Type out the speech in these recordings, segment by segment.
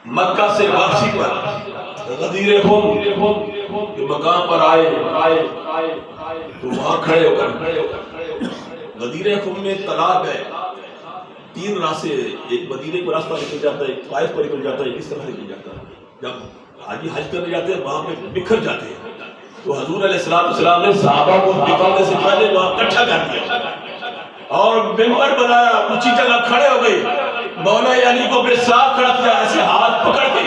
مکہ سے واپسی پر غدیر خم کے مقام پر آئے تو وہاں کھڑے ہو کر غدیر خم میں تالاب ہے، 3 راستے، ایک مدینے کو راستہ نکل جاتا ہے، ایک طائف پر نکل جاتا ہے، کس طرح نکل جاتا ہے. جب حاجی حج کرنے جاتے ہیں وہاں پہ بکھر جاتے ہیں، تو حضور علیہ السلام نے صحابہ کو نکلنے سے پہلے وہاں اکٹھا کر دیا اور منبر بنایا، اونچی جگہ کھڑے ہو گئے، مولا علی کو بے ساتھ کھڑا کیا، ایسے ہاتھ پکڑ کے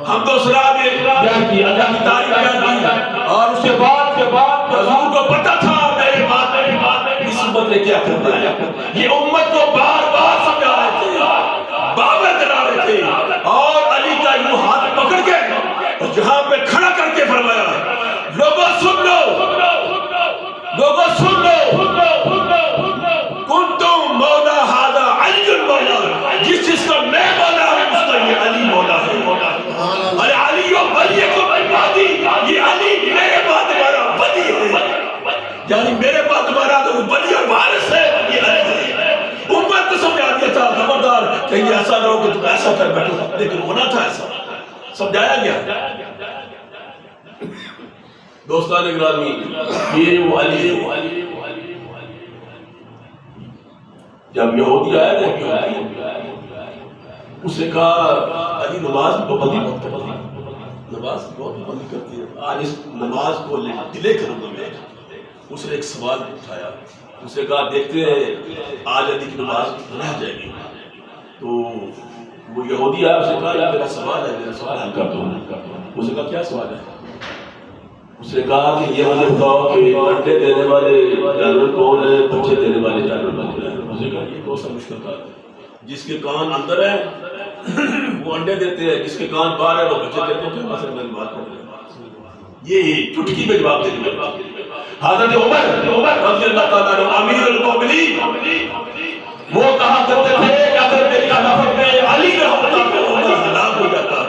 ہم تو سلام بیان کی، اللہ کی تعریف بیان کی. اور اس کے بعد حضور کو پتہ تھا میرے بات اس امت نے کیا کرنا ہے. یہ امت کو بار بار سمجھا رہے تھے، بابر کرا رہے تھے، اور علی کا یوں ہاتھ پکڑ کے اور جہاں پہ کھڑا کر کے فرمایا لوگوں سن لو، لوگوں سن لو، کنتم مولا ھذا علی المولا، جس کا میں مولا ہوں اس کا یہ علی مولا ہے. ارے علی و ولیکم من بعدی، یہ علی میرے بعد تمہارا ولی ہے، یعنی میرے بعد تمہارا تو ولی اور وارث ہے، یہ علی ہے. امت کو سمجھا دیا تھا خبردار کہیں ایسا نہ ہو کہ تم ایسا کر بیٹھو، لیکن ہونا تھا ایسا، سمجھایا گیا. دوستان گرامی، یہ وہ علی ہے. جب یہودی آیا نا اس نے کہا علی نماز پابندی بہت کرتی ہے، نماز بہت پابندی کرتی ہے، آج اس نماز کو ڈیلے کروں گا میں. اس نے ایک سوال اٹھایا، اس نے کہا دیکھتے ہیں آج علی کی نماز رہ جائے گی. تو وہ یہودی آیا، اس نے کہا یہ میرا سوال ہے، میرا سوال حل کر دو. اس نے کہا کیا سوال ہے؟ اس نے کہا کہ یہ مجھے بتاؤ کہ انڈے دینے والے جانور کون ہیں، بچے دینے والے جانور کون ہیں؟ اس نے کہا یہ کون سا مشکل بات ہے، جس کے کان اندر ہے وہ انڈے دیتے ہیں، جس کے کان باہر ہے وہ بچے دیتے ہیں. کیا مثلا میں بات کر رہا ہوں، یہ چٹکی میں جواب دے دیا. حضرت عمر رضی اللہ تعالیٰ عنہ امیر المومنین وہ کہا کرتے تھے کہ اگر میری خلافت میں علی نہ ہوتا تو عمر ہلاک ہو جاتا.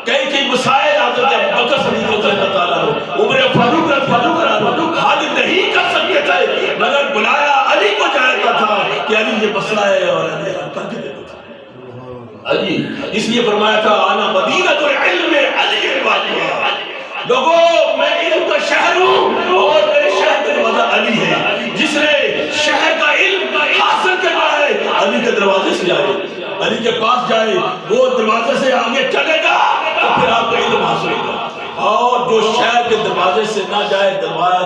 کئی مسائل حضرت ابوبکر صدیق رضی اللہ تعالیٰ عنہ عمر فاروق رضی اللہ تعالیٰ عنہ حل نہیں کر سکتے تھے، مگر بلایا علی کو جاتا تھا کہ علی یہ مسئلہ ہے اور علی حل کر کے دیتا تھا. علی اس لیے فرمایا تھا انا مدینۃ العلم علی الواقعہ، لوگوں میں علم کا شہر ہوں اور میرے شہر کا دروازہ علی ہے. جس نے شہر کا علم حاصل کرنا ہے علی کے دروازے سے جائے، علی کے پاس جائے، وہ دروازے سے آگے چلے گا تو پھر آپ کا علم حاصل ہوگا. اور جو شہر کے دروازے سے نہ جائے، دروازہ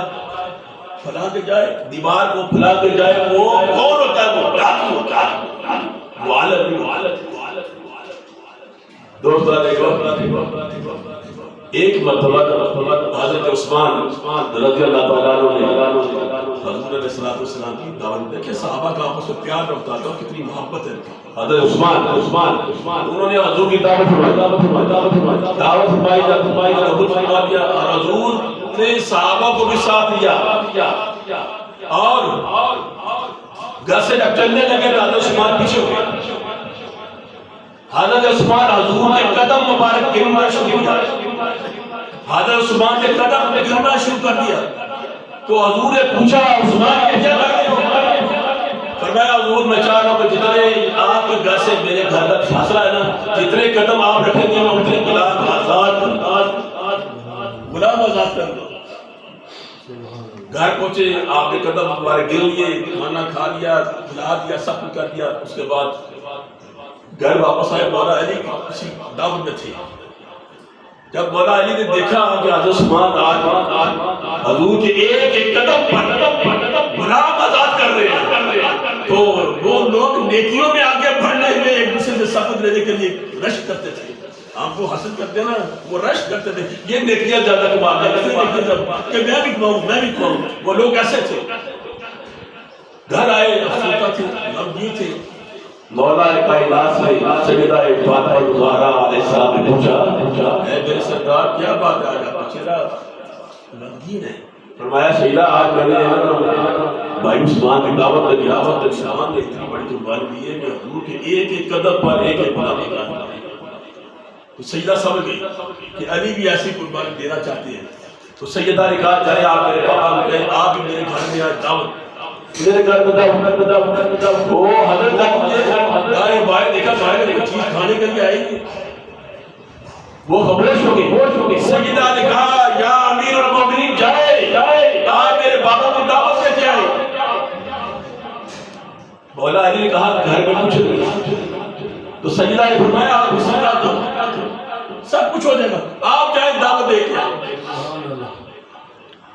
پھلا کے جائے، دیوار کو پھلا کے جائے، وہ کون ہوتا ہے؟ وہ ڈاکو ہوتا ہے، وہ عالم نہیں ہوتا. ایک مرتبہ حضرت عثمان رضی اللہ تعالیٰ عنہ حضور علیہ السلام کی دعوت، دیکھیں صحابہ کا آپس میں پیار رکھتا تھا، کتنی محبت ہے. حضرت عثمان انہوں نے حضور کی دعوت فرمائی قبول فرما لیا، اور حضور نے صحابہ کو بھی ساتھ لیا اور گھر سے جب چلنے لگے تو حضرت عثمان پیچھے ہو گئے. حضرت عثمان حضور کے قدم مبارک گرنا شروع کیا، حضرت عثمان کے قدم میں گرنا شروع کر دیا. تو حضور نے پوچھا عثمان کے کیا کرتے ہو؟ فرمایا حضور میں چاہ رہا ہوں کہ جتنے آپ کے گھر سے میرے گھر تک فاصلہ ہے نا، جتنے قدم آپ رکھیں گے میں اتنے غلام آزاد کر دوں. گھر پہنچے، آپ نے قدم ہمارے گر لیے، کھانا کھا لیا، کھلا دیا، سب کچھ کر دیا. اس کے بعد گھر واپس آئے، مولا علی کسی دعوت میں تھے. جب مولا علی نے دیکھا کہ حضرت عثمان آج حضور کے ایک قدم پر غلام آزاد کر رہے ہیں، تو وہ لوگ نیکیوں میں آگے بڑھنے میں ایک دوسرے سے سبق لینے کے لیے رشک کرتے تھے. آپ کو حاصل کرتے نا، وہ رشک کرتے تھے، یہ نیکیاں زیادہ کماتے کہ میں بھی کماؤں. وہ لوگ ایسے تھے. گھر آئے، افسردہ تھے، غمگین تھے. مولا کائنات سے سیدہ فاطمہ زہرا علیہ السلام نے پوچھا اے میرے سرکار کیا بات ہے، آج آپ چہرہ غمگین ہے؟ فرمایا سیدہ آج میں نے بھائی عثمان کی دعوت لگی، عثمان نے اتنی بڑی قربانی دی ہے کہ حضور کے ایک ایک قدم پر ایک ایک غلام نکالا. تو سیدہ سمجھ گئی کہ علی بھی ایسی قربانی دینا چاہتے ہیں. تو سیدہ نے کہا چاہے آپ میرے پاس آپ میرے گھر میں آج دعوت میرے گھر وہ حضرت دائیں بائیں دیکھا، بائیں میں کوئی چیز کھانے کے لیے آئی. وہ خاموش ہو گئے. سیدہ نے کہا یا امیر المومنین جائے آج میرے بابا کو دعوت دیتے آئے. مولا علی نے کہا گھر میں کچھ نہیں. تو سیدہ نے فرمایا آپ بسم اللہ کرو سب کچھ ہو جائے گا, آپ جائیں دعوت دے کے آئے.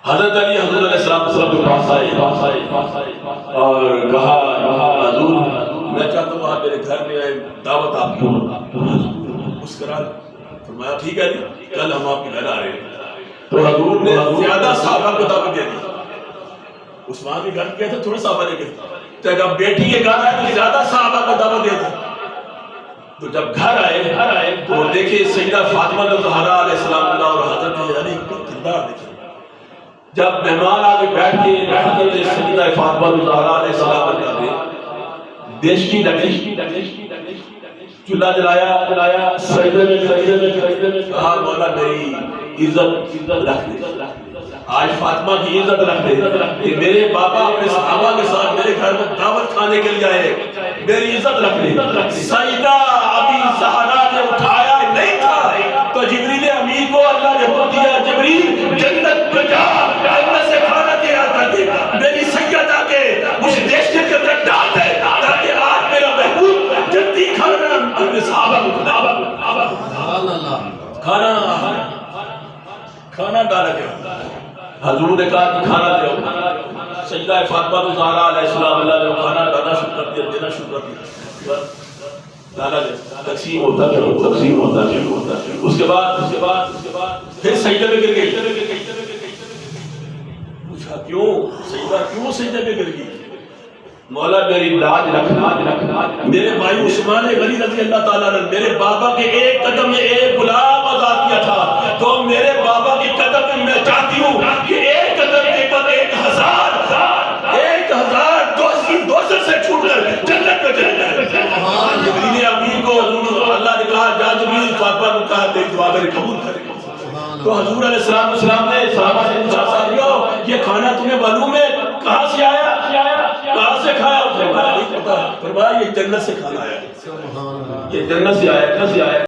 حضرت علی حضور علیہ السلام کے پاس آئے اور کہا حضور میں چاہتا ہوں آپ میرے گھر میں آئے دعوت آپ کی. مسکرا فرمایا ٹھیک ہے جی کل ہم آپ کے گھر آ رہے ہیں. تو حضور نے زیادہ صحابہ کو دعوت دے دی. عثمان کے گھر گئے تھے تھوڑے صحابہ نے گئے, جب بیٹی کے گھر آئے تو زیادہ صحابہ کو دعوت دے دی. تو جب گھر آئے تو دیکھیں سیدہ فاطمہ الزہرا علیہ السلام اللہ اور حضرت علی کا کردار دیکھیں. جب مہمان آگے بیٹھ کے حضرت سیدہ فاطمہ الزہرا علیہ السلام اللہ دیش کی لکڑی چولہا جلایا سجدے میں کہا مولا میری عزت رکھ دے, آج فاطمہ کی عزت رکھ دے کہ میرے بابا اپنے صحابہ کے ساتھ میرے گھر میں دعوت کھانے کے لیے آئے, میری عزت رکھ دے. سیدہ ابی زہرا نے اٹھایا نہیں تھا تو جبریل امین کو اللہ نے حکم دیا جبریل جنت میں جا جنت سے کھانا دیا تاکہ میری سیدہ کے اس دیش کے اندر ڈال دے تاکہ آج میرا محبوب جنتی کھانا اپنے صحابہ کو کھانا ڈالا گیا. حضور نے کہا کہ کھانا دو. سیدہ فاطمہ الزہرا علیہ السلام اللہ نے کھانا ڈالا شروع کر دیا, دینا شروع کر دیا. ڈالا دیا تقسیم ہوتا اس کے بعد پھر سجدے میں گر گئی. پوچھا کیوں سیدہ کیوں سجدے میں گر گئی؟ مولا میری لاج رکھنا. میرے بھائی عثمان غنی رضی اللہ تعالیٰ عنہ میرے بابا کے ایک قدم میں ایک غلام آزاد کیا تھا, تو میرے بابا کے قدم میں میں چاہتی ہوں کہ ایک قدم کے بعد 1000 دوسر سے چھوٹ کر جنت میں چلے جائے. جبریل امین کو اللہ نے کہا جا جبریل فاطمہ کو کہا تیری دعا میرے قبول کرے. تو حضور علیہ السلام نے صحابہ سے پوچھا ساتھیو یہ کھانا تمہیں معلوم ہے کہاں سے آیا, کہاں سے کھایا؟ فرمایا یہ جنت سے کھانا آیا, یہ جنت سے آیا.